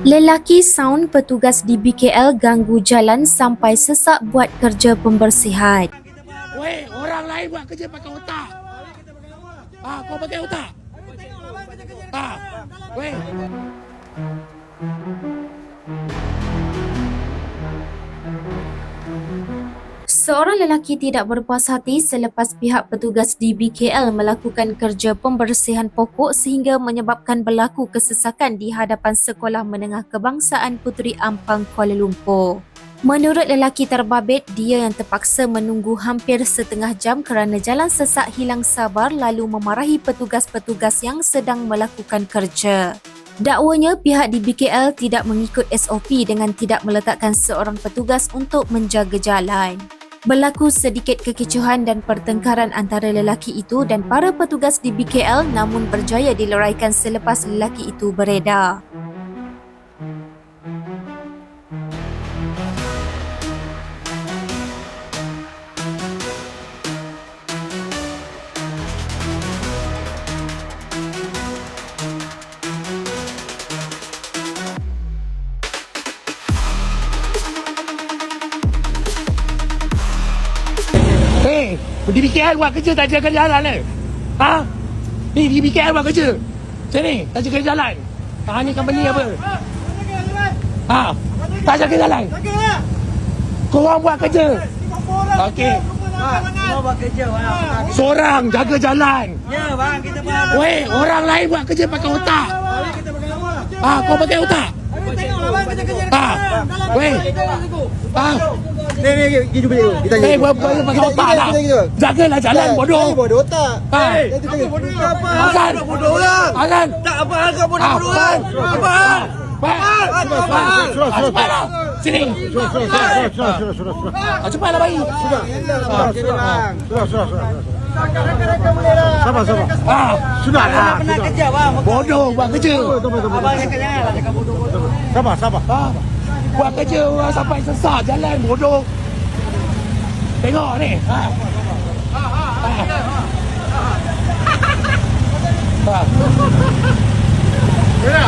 Lelaki saun petugas di BKL ganggu jalan sampai sesak buat kerja pembersihan. Weh, orang lain buat kerja pakai otak. Kau pakai otak. Weh. Seorang lelaki tidak berpuas hati selepas pihak petugas di BKL melakukan kerja pembersihan pokok sehingga menyebabkan berlaku kesesakan di hadapan Sekolah Menengah Kebangsaan Puteri Ampang, Kuala Lumpur. Menurut lelaki terbabit, dia yang terpaksa menunggu hampir setengah jam kerana jalan sesak hilang sabar lalu memarahi petugas-petugas yang sedang melakukan kerja. Dakwanya pihak di BKL tidak mengikut SOP dengan tidak meletakkan seorang petugas untuk menjaga jalan. Berlaku sedikit kekecohan dan pertengkaran antara lelaki itu dan para petugas di BKL namun berjaya dileraikan selepas lelaki itu beredar. Di BKL buat kerja tak jaga jalan ni. Ni di BKL buat kerja. Sini, tak jaga jalan. Ni company apa? Tak jaga jalan. Korang buat kerja. Okey. Semua buat kerja bang. Seorang jaga jalan. Ya bang, kita buat. Weh, orang lain buat kerja pakai otak. Kita pakai apa? Kau pakai otak. Tengoklah bang, kita kerja. Weh. Ni kita beli. Kita tanya. Buat pakai otak lah. Jagalah jalan bodoh. Bodoh otak. Bodoh apa? Makan. Bodoh lah. Makan. Tak apa hal kau bodoh lah. Apa? Cepatlah. Sini. Sudah. Cepatlah bayi. Sudah. Sabar. Sudah lah. Pernah kerja bang. Bodoh buat kerja. Abang cakap janganlah cakap bodoh. Sabar. Buat kerja orang sampai sesak jalan bodoh. Tengok ni. Ya.